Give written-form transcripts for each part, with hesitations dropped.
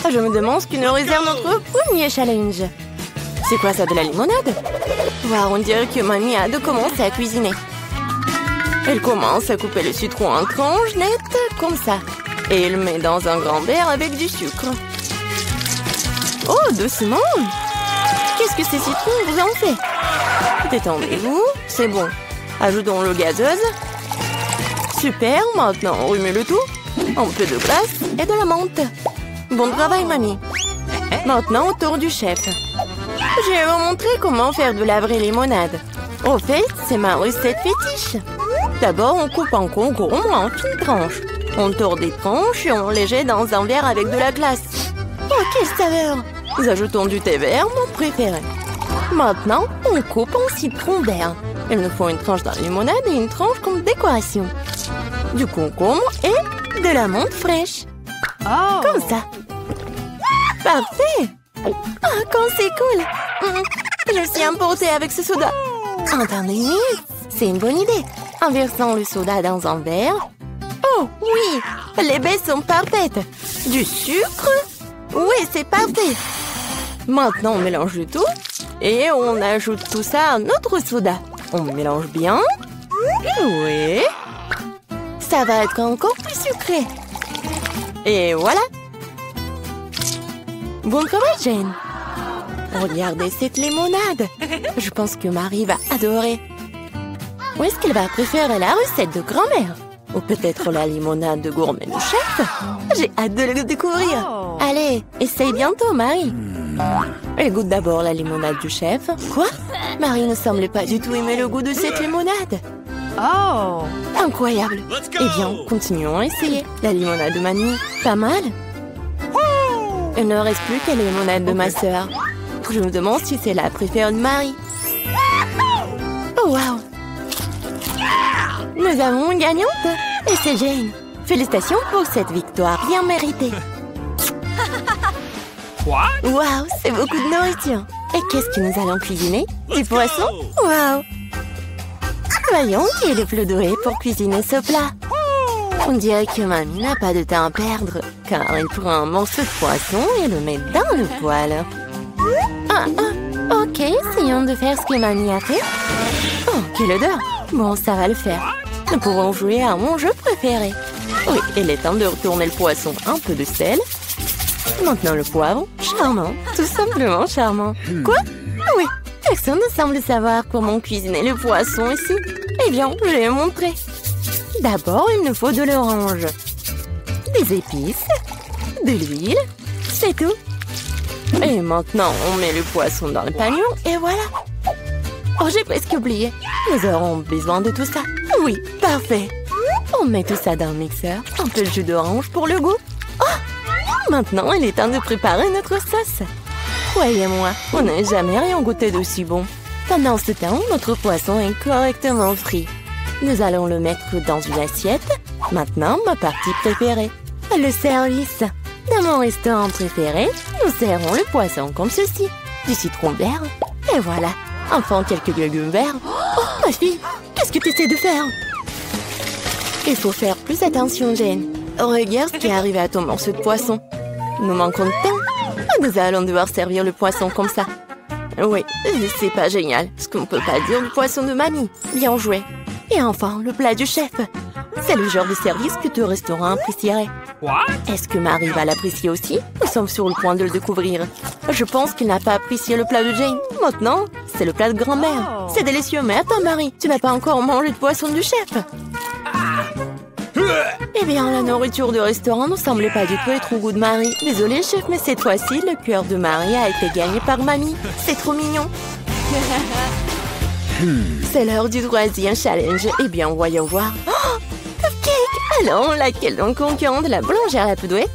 Je me demande ce que nous réserve notre premier challenge. C'est quoi ça, de la limonade? Wow, on dirait que mamie a hâte de commencer à cuisiner. Elle commence à couper le citron en tranches nettes, comme ça. Et elle met dans un grand verre avec du sucre. Oh, doucement! Qu'est-ce que ces citrons vous ont fait? Détendez-vous, c'est bon. Ajoutons l'eau gazeuse. Super, maintenant on remet le tout. Un peu de glace et de la menthe. Bon travail, mamie. Maintenant, au tour du chef. Je vais vous montrer comment faire de la vraie limonade. Au fait, c'est ma recette fétiche. D'abord, on coupe en concombre en fines tranches. On tord des tranches et on les jette dans un verre avec de la glace. Oh, quelle saveur! Nous ajoutons du thé vert, mon préféré. Maintenant, on coupe en citron vert. Il nous faut une tranche de limonade et une tranche comme décoration. Du concombre et de la menthe fraîche. Oh. Comme ça. Parfait! Oh, quand c'est cool! Je suis emportée avec ce soda. Attendez, c'est une bonne idée. En versant le soda dans un verre. Oh, oui! Les baies sont parfaites. Du sucre? Oui, c'est parfait. Maintenant, on mélange le tout. Et on ajoute tout ça à notre soda. On mélange bien. Oui. Ça va être encore plus sucré. Et voilà. Bon travail, Jane. Regardez cette limonade. Je pense que Marie va adorer. Ou est-ce qu'elle va préférer la recette de grand-mère? Ou peut-être la limonade de gourmet du chef? J'ai hâte de le découvrir. Allez, essaye bientôt, Marie. Elle goûte d'abord la limonade du chef. Quoi? Marie ne semble pas du tout aimer le goût de cette limonade. Oh! Incroyable. Eh bien, continuons à essayer. La limonade de mamie, pas mal. Il ne reste plus que la limonade de ma sœur. Je me demande si c'est la préférée de Marie. Oh, wow! Nous avons une gagnante. Et c'est Jane. Félicitations pour cette victoire bien méritée. Wow, c'est beaucoup de nourriture. Et qu'est-ce que nous allons cuisiner? Du poisson? Wow! Voyons qui est le plus doué pour cuisiner ce plat. On dirait que mamie n'a pas de temps à perdre, car elle prend un morceau de poisson et le met dans le poêle. Ok, essayons de faire ce que mamie a fait. Oh, quelle odeur! Bon, ça va le faire. Nous pourrons jouer à mon jeu préféré. Oui, il est temps de retourner le poisson, un peu de sel. Maintenant le poivre, charmant, tout simplement charmant. Quoi? Oui, personne ne semble savoir comment cuisiner le poisson ici. Eh bien, je vais montrer. D'abord, il nous faut de l'orange, des épices, de l'huile, c'est tout. Et maintenant, on met le poisson dans le panier et voilà. Oh, j'ai presque oublié. Nous aurons besoin de tout ça. Oui, parfait. On met tout ça dans le mixeur, un peu de jus d'orange pour le goût. Oh, maintenant, il est temps de préparer notre sauce. Croyez-moi, on n'a jamais rien goûté d'aussi bon. Pendant ce temps, notre poisson est correctement frit. Nous allons le mettre dans une assiette. Maintenant, ma partie préférée, le service. Dans mon restaurant préféré, nous servons le poisson comme ceci. Du citron vert. Et voilà. Enfin, quelques légumes verts. Oh, ma fille, qu'est-ce que tu essaies de faire? Il faut faire plus attention, Jane. Regarde ce qui est arrivé à ton morceau de poisson. Nous manquons de temps. Nous allons devoir servir le poisson comme ça. Oui, c'est pas génial. Ce qu'on ne peut pas dire du poisson de mamie. Bien joué. Et enfin, le plat du chef. C'est le genre de service que ton restaurant apprécierait. Est-ce que Marie va l'apprécier aussi? Nous sommes sur le point de le découvrir. Je pense qu'il n'a pas apprécié le plat de Jane. Maintenant, c'est le plat de grand-mère. C'est délicieux, mais attends, Marie, tu n'as pas encore mangé de poisson du chef. Eh bien, la nourriture du restaurant ne semblait pas du tout être au goût de Marie. Désolée, chef, mais cette fois-ci, le cœur de Marie a été gagné par mamie. C'est trop mignon. C'est l'heure du troisième challenge. Eh bien, voyons voir. Oh, cupcake! Alors, laquelle donc concurrente de la boulangère la plus douée?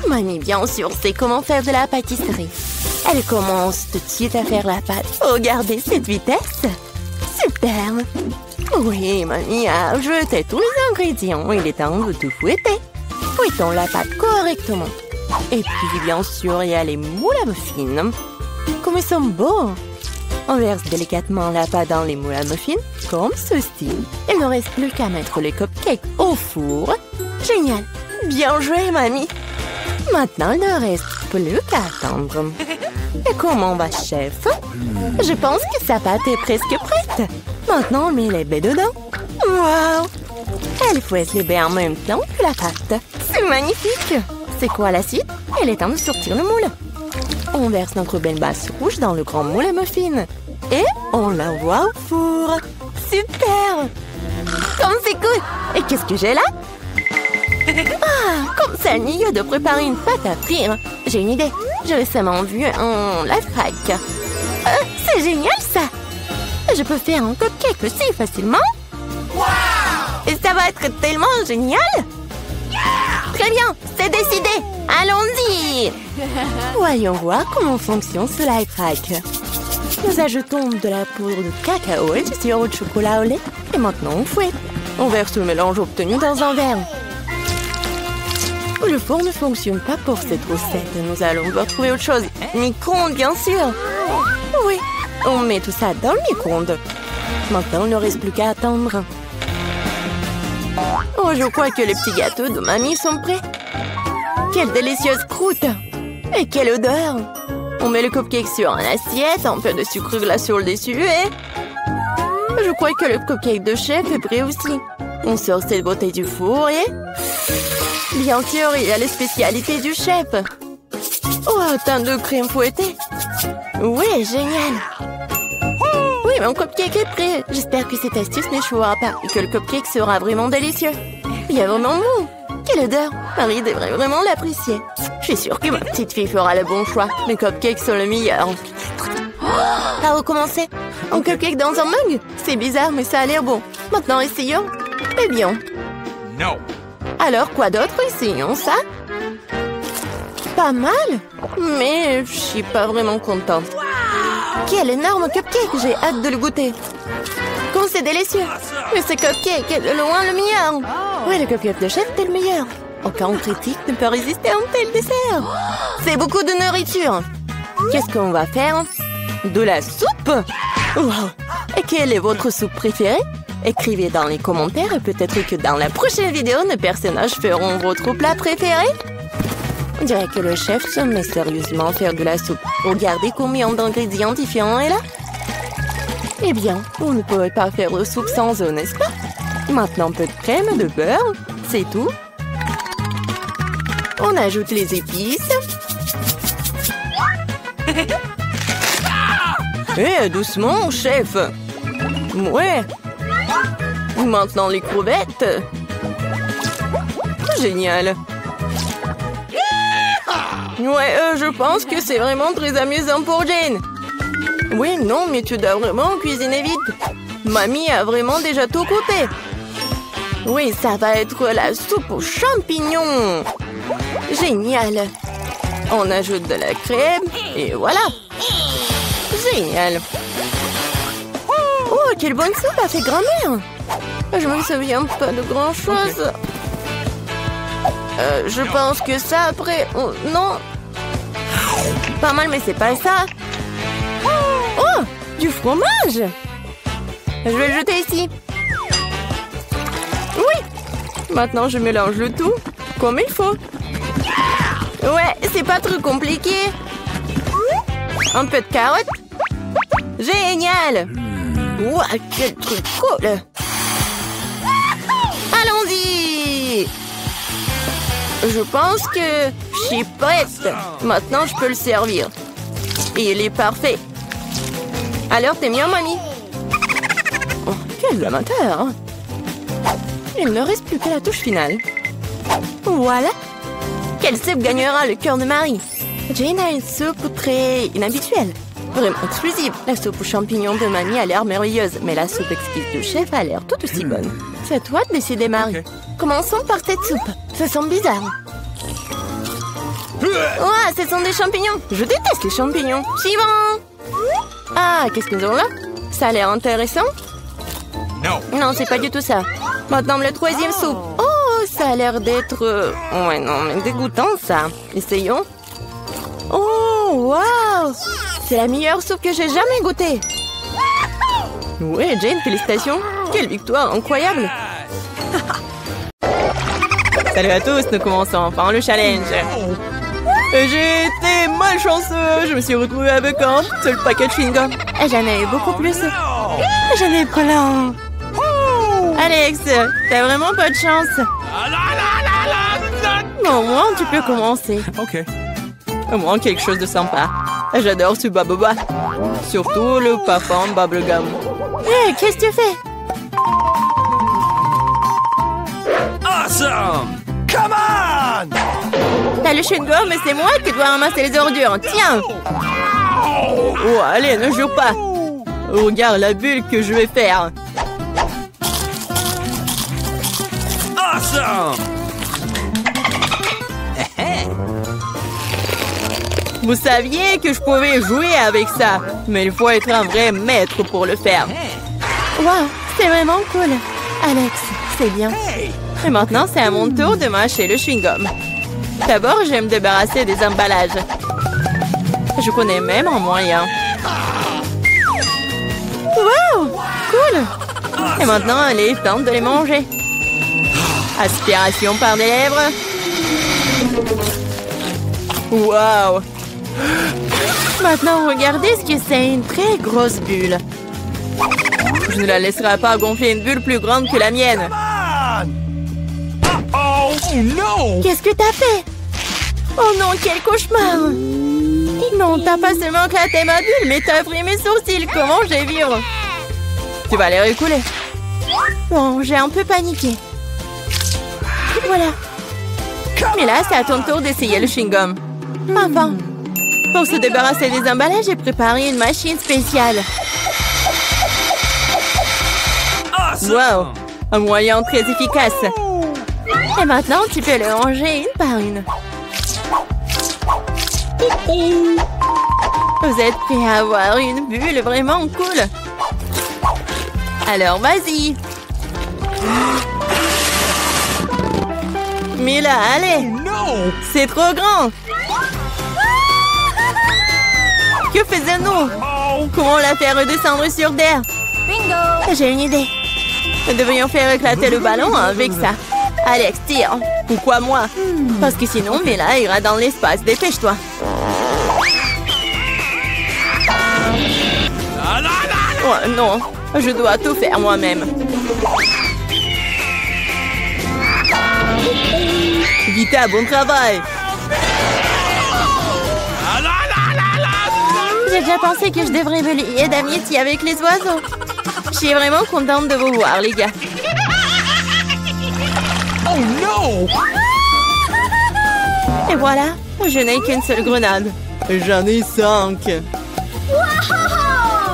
Mamie, bien sûr, sait comment faire de la pâtisserie. Elle commence tout de suite à faire la pâte. Regardez cette vitesse! Super! Oui, mamie a jeté tous les ingrédients. Il est temps de tout fouetter. Fouettons la pâte correctement. Et puis, bien sûr, il y a les moules à muffins. Comme ils sont beaux! On verse délicatement la pâte dans les moules à muffins, comme ceci. Il ne reste plus qu'à mettre les cupcakes au four. Génial! Bien joué, mamie! Maintenant, il ne reste plus qu'à attendre. Et comment va, chef? Je pense que sa pâte est presque prête. Maintenant, on met les baies dedans. Wow! Elle fouette les baies en même temps que la pâte. C'est magnifique! C'est quoi la suite? Il est temps de sortir le moule. On verse notre belle base rouge dans le grand moule à muffins. Et on l'envoie au four. Super! Comme c'est cool! Et qu'est-ce que j'ai là? Ah, comme ça, Nia de préparer une pâte à frire. J'ai une idée. J'ai récemment vu un lifehack. C'est génial, ça! Je peux faire un cupcake aussi facilement. Wow! Et ça va être tellement génial! Yeah! Très bien, c'est décidé. Allons-y! Voyons voir comment fonctionne ce lifehack. Nous ajoutons de la poudre de cacao et du sirop de chocolat au lait. Et maintenant, on fouette. On verse le mélange obtenu dans un verre. Le four ne fonctionne pas pour cette recette. Nous allons devoir trouver autre chose. Micro-ondes, bien sûr. Oui, on met tout ça dans le micro-ondes. Maintenant, il ne reste plus qu'à attendre. Oh, je crois que les petits gâteaux de mamie sont prêts. Quelle délicieuse croûte! Et quelle odeur! On met le cupcake sur une assiette, un peu de sucre glace sur le dessus et... Je crois que le cupcake de chef est prêt aussi. On sort cette bouteille du four et... Bien sûr, il y a les spécialités du chef. Oh, un teint de crème fouettée. Oui, génial. Oui, mon cupcake est prêt. J'espère que cette astuce n'échouera pas et que le cupcake sera vraiment délicieux. Il est vraiment bon. Quelle odeur! Marie devrait vraiment l'apprécier. Je suis sûre que ma petite fille fera le bon choix. Mes cupcakes sont le meilleur. À recommencer. Un cupcake dans un mug? C'est bizarre, mais ça a l'air bon. Maintenant, essayons. Eh bien. Non. Alors, quoi d'autre? Essayons ça. Pas mal, mais je suis pas vraiment contente. Quel énorme cupcake! J'ai hâte de le goûter. Comme c'est délicieux! Mais ce cupcake est de loin le meilleur! Oui, le cupcake de chef est le meilleur. Aucun critique ne peut résister à un tel dessert. C'est beaucoup de nourriture. Qu'est-ce qu'on va faire? De la soupe? Wow! Et quelle est votre soupe préférée? Écrivez dans les commentaires et peut-être que dans la prochaine vidéo, nos personnages feront votre plat préféré. On dirait que le chef se met sérieusement à faire de la soupe. Regardez combien d'ingrédients différents est là. Eh bien, on ne pourrait pas faire de soupe sans eux, n'est-ce pas? Maintenant, un peu de crème, de beurre, c'est tout. On ajoute les épices. Eh, doucement, chef. Ouais. Maintenant, les crevettes. Génial. Ouais, je pense que c'est vraiment très amusant pour Jane. Oui, non, mais tu dois vraiment cuisiner vite. Mamie a vraiment déjà tout coupé. Oui, ça va être la soupe aux champignons. Génial. On ajoute de la crème et voilà. Génial. Oh, quelle bonne soupe a fait grand-mère. Je me souviens pas de grand-chose. Je pense que ça après... Oh, non. Pas mal, mais c'est pas ça. Oh, du fromage. Je vais le jeter ici. Oui. Maintenant, je mélange le tout comme il faut. Ouais, c'est pas trop compliqué. Un peu de carottes. Génial. Ouah, quel truc cool. Allons-y. Je pense que je suis prête. Maintenant, je peux le servir. Et il est parfait. Alors, t'es bien, mamie? Oh, quel amateur, hein? Il ne reste plus que la touche finale. Voilà. Quelle soupe gagnera le cœur de Marie? Jane a une soupe très inhabituelle. Vraiment exclusive. La soupe aux champignons de mamie a l'air merveilleuse, mais la soupe exquise du chef a l'air tout aussi bonne. C'est à toi de décider, Marie. Commençons par cette soupe. Ça sent bizarre. Ouah, ce sont des champignons. Je déteste les champignons. Suivant. Ah, qu'est-ce que nous avons là? Ça a l'air intéressant. Non, c'est pas du tout ça. Maintenant, le troisième soupe. Oh, ça a l'air d'être... Ouais, non, mais dégoûtant, ça. Essayons. Oh, waouh! C'est la meilleure soupe que j'ai jamais goûtée. Ouais, Jane, félicitations. Quelle victoire incroyable. Salut à tous, nous commençons enfin le challenge. J'ai été malchanceux. Je me suis retrouvée avec un seul paquet de chewing-gum. J'en ai eu beaucoup plus. J'en ai plein. Alex, t'as vraiment pas de chance. Au moins, tu peux commencer. Ok. Au moins, quelque chose de sympa. J'adore ce baboba. Surtout le parfum bubblegum. Hé, qu'est-ce que tu fais? Awesome! Come on! T'as le chewing-gum, mais c'est moi qui dois ramasser les ordures. Tiens! Oh, allez, ne jure pas. Regarde la bulle que je vais faire. Awesome! Vous saviez que je pouvais jouer avec ça, mais il faut être un vrai maître pour le faire. Wow, c'est vraiment cool. Alex, c'est bien. Et maintenant, c'est à mon tour de mâcher le chewing-gum. D'abord, je vais me débarrasser des emballages. Je connais même un moyen. Wow, cool. Et maintenant, il est temps de les manger. Aspiration par les lèvres. Wow. Maintenant, regardez ce que c'est, une très grosse bulle. Je ne la laisserai pas gonfler une bulle plus grande que la mienne. Oh no! Qu'est-ce que t'as fait? Oh non, quel cauchemar! Non, t'as pas seulement éclaté ma bulle, mais t'as pris mes sourcils. Comment je vais vivre? Tu vas les récouler. Bon, j'ai un peu paniqué. Voilà. Mais là, c'est à ton tour d'essayer le chewing-gum. Enfin. Pour se débarrasser des emballages, j'ai préparé une machine spéciale. Wow! Un moyen très efficace. Et maintenant, tu peux le ranger une par une. Vous êtes prêts à avoir une bulle vraiment cool? Alors, vas-y! Mais là, allez! C'est trop grand! Que faisons-nous? Comment la faire redescendre sur terre? Bingo! J'ai une idée. Nous devrions faire éclater le ballon avec ça. Alex, tire. Pourquoi moi? Parce que sinon, Mila ira dans l'espace. Dépêche-toi. Oh non, je dois tout faire moi-même. Vita, bon travail. J'ai déjà pensé que je devrais me lier d'amitié avec les oiseaux. Je suis vraiment contente de vous voir, les gars. Oh no! Et voilà, je n'ai qu'une seule grenade. J'en ai 5.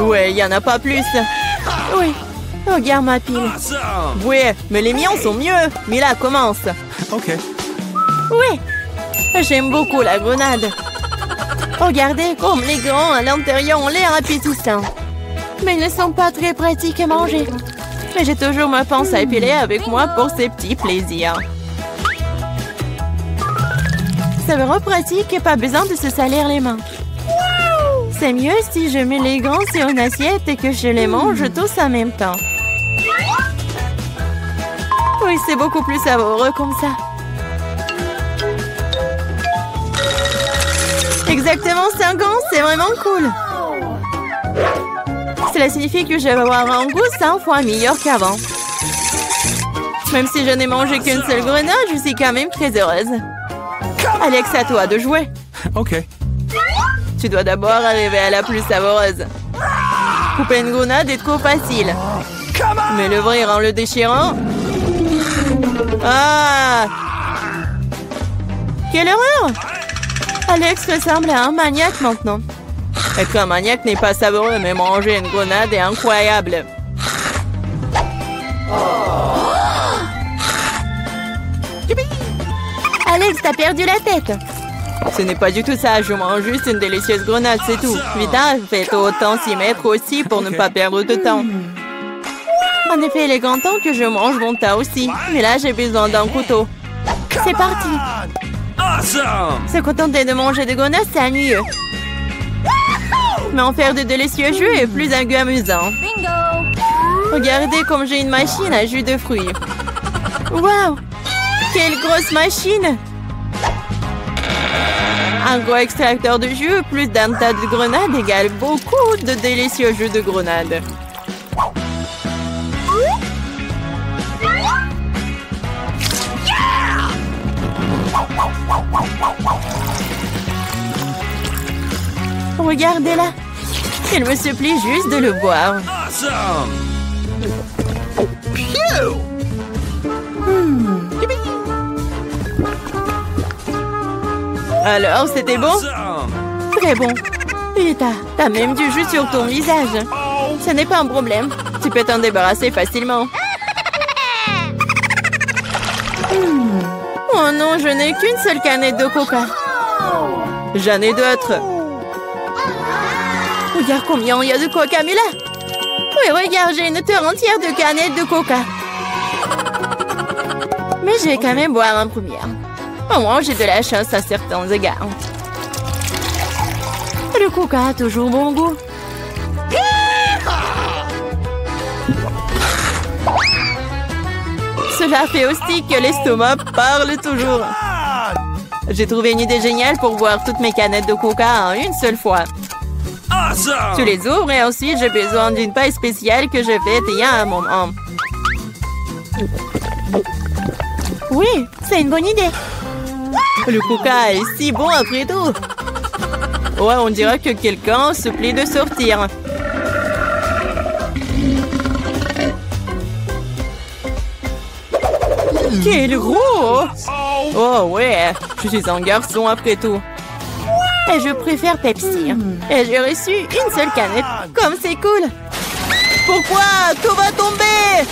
Ouais, il n'y en a pas plus. Oui, regarde ma pile. Awesome! Ouais, mais les miens sont mieux. Mila, commence. Ok. Oui, j'aime beaucoup la grenade. Regardez comme les grands à l'intérieur ont l'air appétissants. Mais ils ne sont pas très pratiques à manger. Mais j'ai toujours ma pince à épiler avec moi pour ces petits plaisirs. C'est vraiment pratique et pas besoin de se salir les mains. C'est mieux si je mets les gants sur une assiette et que je les mange tous en même temps. Oui, c'est beaucoup plus savoureux comme ça. Exactement 5 ans, c'est vraiment cool. Cela signifie que je vais avoir un goût 100 fois meilleur qu'avant. Même si je n'ai mangé qu'une seule grenade, je suis quand même très heureuse. Alex, à toi de jouer. Ok. Tu dois d'abord arriver à la plus savoureuse. Couper une grenade est trop facile. Mais l'ouvrir en le déchirant... Ah! Quelle horreur! Alex ressemble à un maniaque maintenant. Être un maniaque n'est pas savoureux, mais manger une grenade est incroyable. Alex, t'as perdu la tête. Ce n'est pas du tout ça, je mange juste une délicieuse grenade, c'est tout. Vita, faites autant s'y mettre aussi pour ne pas perdre de temps. En effet, il est grand temps que je mange mon tas aussi. Mais là, j'ai besoin d'un couteau. C'est parti. Awesome! Se contenter de manger des grenades, c'est ennuyeux. Mais en faire de délicieux jus est plus un goût amusant. Regardez comme j'ai une machine à jus de fruits. Waouh! Quelle grosse machine! Un gros extracteur de jus plus d'un tas de grenades égale beaucoup de délicieux jus de grenades. Regardez-la. Il me supplie juste de le boire. Awesome! Alors, c'était bon? Awesome! Très bon. Et t'as même du jus sur ton visage. Ce n'est pas un problème. Tu peux t'en débarrasser facilement. Oh non, je n'ai qu'une seule canette de coca. J'en ai d'autres. Regarde combien il y a de coca, Mila. Oui, regarde, j'ai une terre entière de canettes de coca. Mais je vais quand même boire en première. Au moins, j'ai de la chance à certains égards. Le coca a toujours bon goût. Cela fait aussi que l'estomac parle toujours. J'ai trouvé une idée géniale pour boire toutes mes canettes de coca en une seule fois. Awesome! Tu les ouvres et ensuite j'ai besoin d'une paille spéciale que je vais tailler à un moment. Oui, c'est une bonne idée. Le coca est si bon après tout. Ouais, on dirait que quelqu'un se plaît de sortir. Quel gros! Oh ouais, je suis un garçon après tout. Et je préfère Pepsi. Et j'ai reçu une seule canette. Comme c'est cool. Pourquoi? Tout va tomber!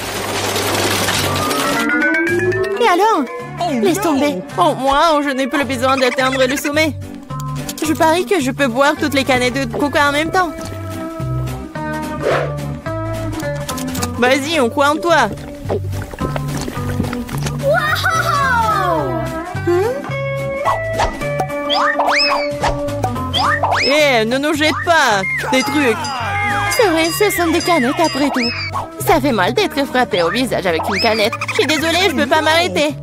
Et alors? Laisse tomber. Oh, moi, je n'ai plus besoin d'atteindre le sommet. Je parie que je peux boire toutes les canettes de coca en même temps. Vas-y, on croit en toi. Eh, ne nous jette pas des trucs. C'est vrai, ce sont des canettes après tout. Ça fait mal d'être frappé au visage avec une canette. Je suis désolée, je peux pas m'arrêter.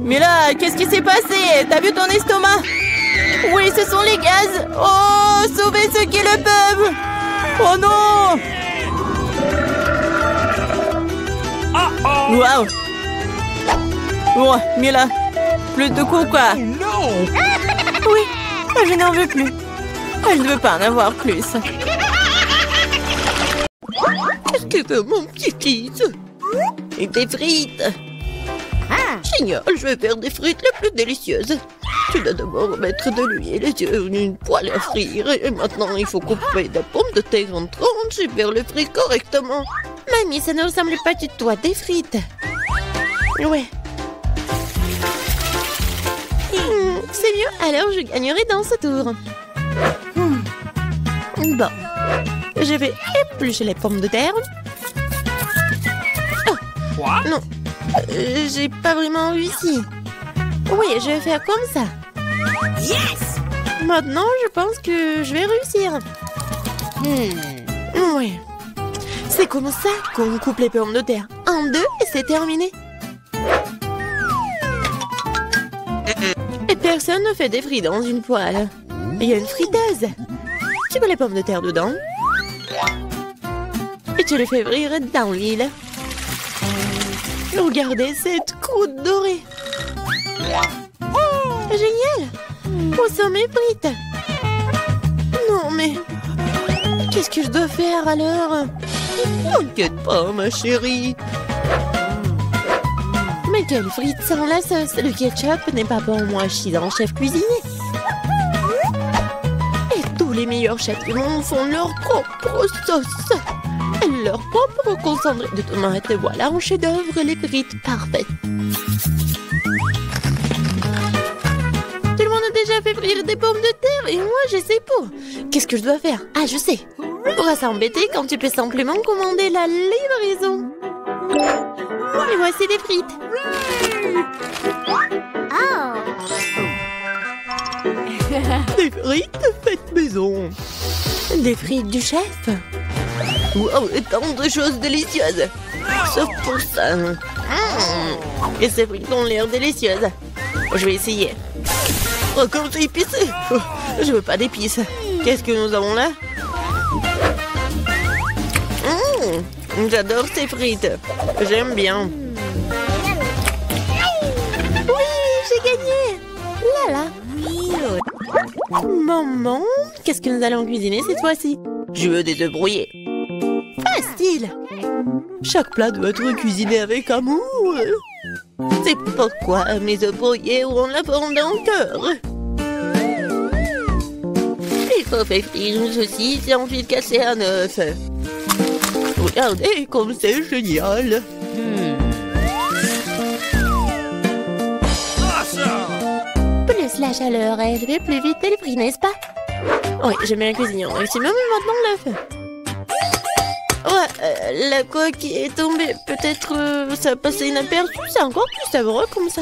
Mais là, qu'est-ce qui s'est passé? T'as vu ton estomac? Oui, ce sont les gaz. Oh, sauvez ceux qui le peuvent. Oh non. Waouh. Oh, Mila, plus de coca. Oui, je n'en veux plus. Elle ne veut pas en avoir plus. Qu'est-ce que veut mon petit fils? Et des frites. Génial, je vais faire des frites les plus délicieuses. Tu dois d'abord mettre de l'huile sur une poêle à frire. Et maintenant, il faut couper des pommes de terre en tranches et faire le frit correctement. Mamie, ça ne ressemble pas du tout à des frites. Ouais. C'est mieux, alors je gagnerai dans ce tour. Bon. Je vais éplucher les pommes de terre. Oh, non. J'ai pas vraiment réussi. Oui, je vais faire comme ça. Yes! Maintenant, je pense que je vais réussir. Oui. C'est comme ça qu'on coupe les pommes de terre. En deux et c'est terminé. Et personne ne fait des frites dans une poêle. Il y a une friteuse. Tu mets les pommes de terre dedans. Et tu les fais frire dans l'huile. Regardez cette croûte dorée. Génial! Où sont mes frites? Non, mais... qu'est-ce que je dois faire alors? T'inquiète pas, ma chérie. Mais quelle frite sans la sauce? Le ketchup n'est pas pour moi, je suis un chef cuisinier. Et tous les meilleurs chefs du monde font leur propre sauce. Leur propre concentré de tomates. Et voilà un chef-d'œuvre, les frites parfaites. Tout le monde a déjà fait frire des pommes de terre et moi je sais pas. Qu'est-ce que je dois faire? Ah, je sais. Pourra s'embêter quand tu peux simplement commander la livraison. Et voici des frites. Des frites faites maison. Des frites du chef. Wow, tant de choses délicieuses. Sauf pour ça. Et ces frites ont l'air délicieuses. Je vais essayer. Oh, comme c'est épicé. Oh, je veux pas d'épices. Qu'est-ce que nous avons là? J'adore ces frites. J'aime bien. Oui, j'ai gagné. Là, là. Maman, Qu'est-ce que nous allons cuisiner cette fois-ci? je veux des œufs brouillés. Facile. Chaque plat doit être cuisiné avec amour. C'est pourquoi mes œufs brouillés auront la forme d'un cœur. Il faut faire frire une saucisse et ensuite casser un œuf. Regardez comme c'est génial. Awesome! Plus la chaleur élevée, plus vite elle brille, n'est-ce pas? Oui, j'aime bien cuisiner. On réussit même maintenant l'œuf. Ouais, la coque est tombée. Peut-être ça a passé inaperçu. C'est encore plus savoureux comme ça.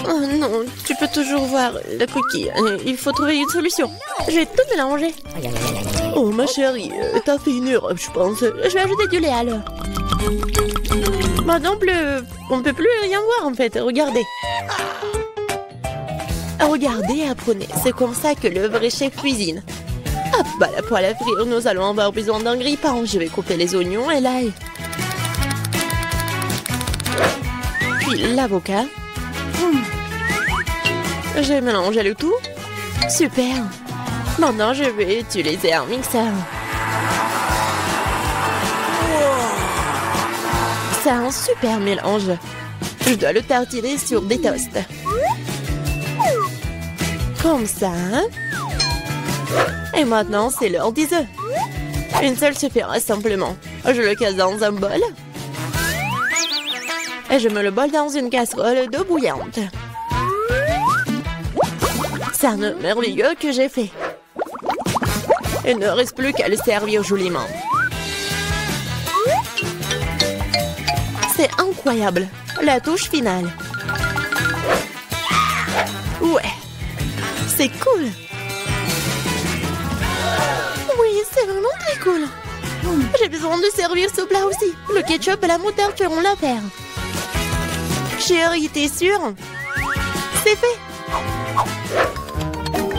Oh non, tu peux toujours voir la coquille. Il faut trouver une solution. Je vais tout mélanger. Oh ma chérie, t'as fait une erreur, je pense. Je vais ajouter du lait alors. Maintenant, on ne peut plus rien voir en fait. Regardez. Regardez et apprenez. C'est comme ça que le vrai chef cuisine. Hop, bah la poêle à frire, nous allons avoir besoin d'un grille-pain. Je vais couper les oignons et l'ail. Puis l'avocat. J'ai mélangé le tout. Super. Maintenant, je vais utiliser un mixeur. C'est un super mélange. Je dois le tartiner sur des toasts. Comme ça. Et maintenant, c'est l'heure des œufs. Une seule suffira simplement. Je le casse dans un bol. Et je mets le bol dans une casserole d'eau bouillante. C'est un œuf merveilleux que j'ai fait. Il ne reste plus qu'à le servir joliment. C'est incroyable. La touche finale. Ouais. C'est cool. Oui, c'est vraiment très cool. J'ai besoin de servir ce plat aussi. Le ketchup et la moutarde feront l'affaire. Chérie, t'es sûre? C'est fait.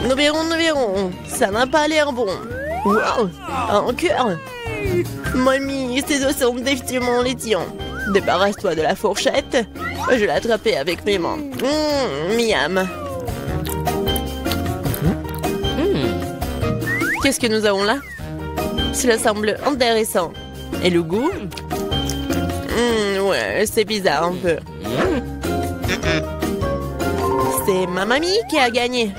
Nous verrons. Ça n'a pas l'air bon. Wow, un cœur. Mamie, ces os sont définitivement laitillants. Débarrasse-toi de la fourchette. Je vais l'attraper avec mes mains. Miam. Qu'est-ce que nous avons là? Cela semble intéressant. Et le goût? Ouais, c'est bizarre un peu. C'est ma mamie qui a gagné.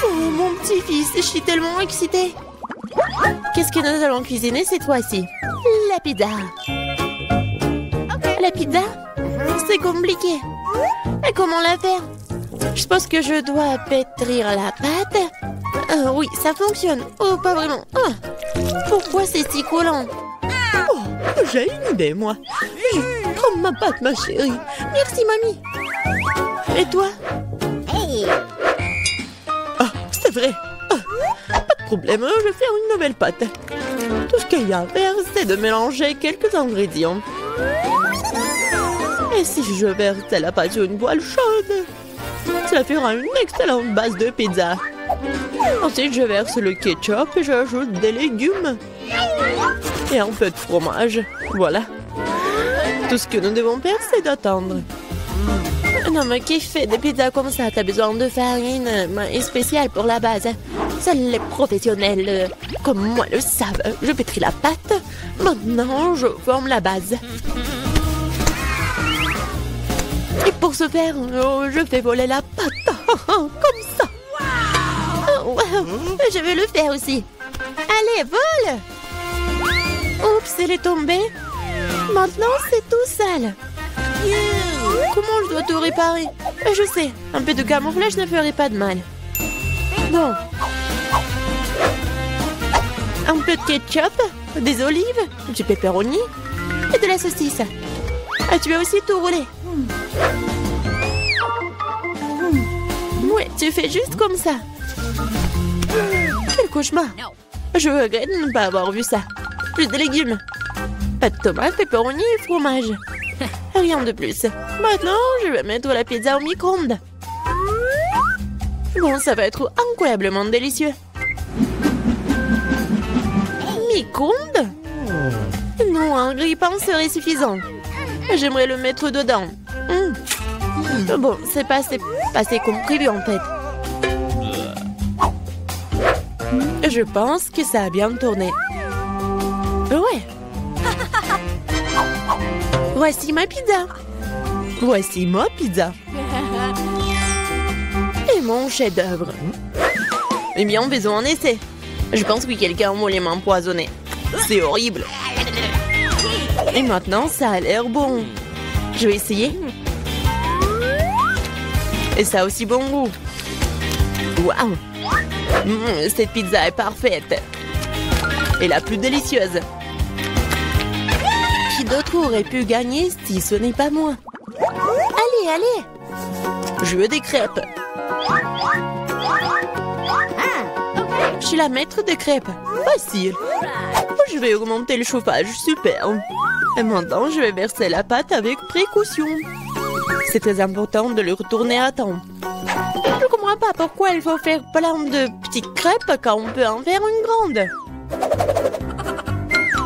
Oh, mon petit-fils, je suis tellement excitée. Qu'est-ce que nous allons cuisiner cette fois-ci? La pizza. La pizza? C'est compliqué. Et comment la faire? Je pense que je dois pétrir la pâte. Oui, ça fonctionne. Oh, pas vraiment. Pourquoi c'est si collant? Oh, j'ai une idée, moi. Prends ma pâte, ma chérie. Merci, mamie. Et toi? Ah, c'est vrai. Pas de problème, je vais faire une nouvelle pâte. Tout ce qu'il y a à faire, c'est de mélanger quelques ingrédients. Et si je verse la pâte sur une poêle chaude, cela fera une excellente base de pizza. Ensuite, je verse le ketchup et j'ajoute des légumes. Et un peu de fromage. Voilà. Tout ce que nous devons faire, c'est d'attendre. Non, mais qui fait des pizzas comme ça? T'as besoin de farine spéciale pour la base. Seuls les professionnels comme moi le savent. Je pétris la pâte. Maintenant, je forme la base. Et pour ce faire, je fais voler la pâte. Comme ça. Oh, wow. Je vais le faire aussi. Allez, vole! Oups, elle est tombée. Maintenant, c'est tout sale. Comment je dois tout réparer? Je sais, un peu de camouflage ne ferait pas de mal. Bon. Un peu de ketchup, des olives, du pepperoni et de la saucisse. Ah, tu as aussi tout roulé. Ouais, tu fais juste comme ça. Quel cauchemar. Je regrette de ne pas avoir vu ça. Plus de légumes. Pas de tomates, pepperoni et fromage. Rien de plus. Maintenant, je vais mettre la pizza au micro-ondes. Bon, ça va être incroyablement délicieux. Micro-ondes? Non, un grille-pain serait suffisant. J'aimerais le mettre dedans. Bon, c'est passé comme prévu en fait. Je pense que ça a bien tourné. Ouais. Voici ma pizza. Voici ma pizza. Et mon chef-d'œuvre. Eh bien, faisons un essai. Je pense que quelqu'un m'a les mains empoisonnées. C'est horrible. Et maintenant, ça a l'air bon. Je vais essayer. Et ça a aussi bon goût. Waouh! Cette pizza est parfaite. Et la plus délicieuse. Qui d'autre aurait pu gagner si ce n'est pas moi? Allez, allez! Je veux des crêpes. Je suis la maître des crêpes. Facile. Je vais augmenter le chauffage. Super. Et maintenant, je vais verser la pâte avec précaution. C'est très important de le retourner à temps. Je ne comprends pas pourquoi il faut faire plein de petites crêpes quand on peut en faire une grande.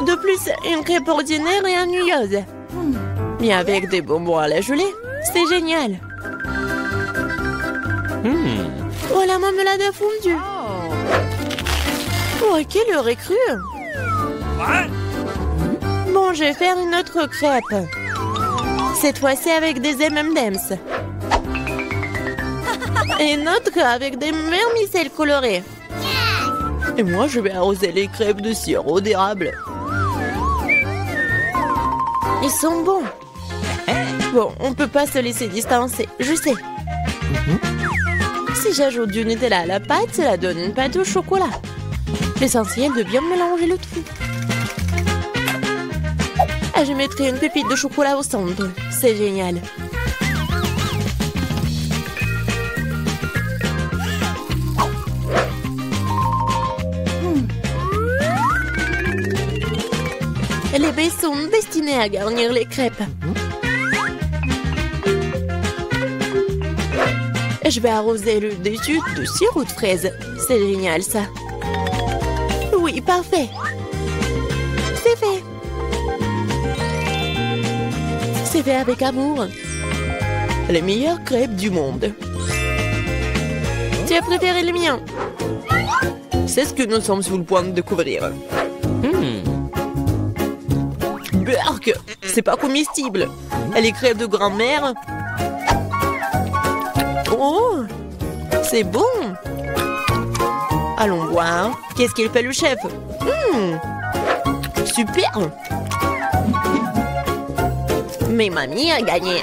De plus, une crêpe ordinaire est ennuyeuse. Mais avec des bonbons à la gelée, c'est génial. Oh, la marmelade a fondu. Oh, quelle heure est crue. Bon, je vais faire une autre crêpe. Cette fois-ci avec des M&M's. Et une autre avec des vermicelles colorées. Et moi, je vais arroser les crêpes de sirop d'érable. Ils sont bons. Bon, on peut pas se laisser distancer, je sais. Si j'ajoute du Nutella à la pâte, cela donne une pâte au chocolat. L'essentiel de bien mélanger le tout. Ah, je mettrai une pépite de chocolat au centre. C'est génial. Les baies sont destinées à garnir les crêpes. Je vais arroser le dessus de sirop de fraise. C'est génial, ça. Oui, parfait. C'est fait. C'est fait avec amour. Les meilleures crêpes du monde. Tu as préféré le mien? C'est ce que nous sommes sur le point de découvrir. Berk, c'est pas comestible. Les crêpes de grand-mère. Oh, c'est bon. Allons voir. Qu'est-ce qu'il fait le chef? Super. Mais mamie a gagné.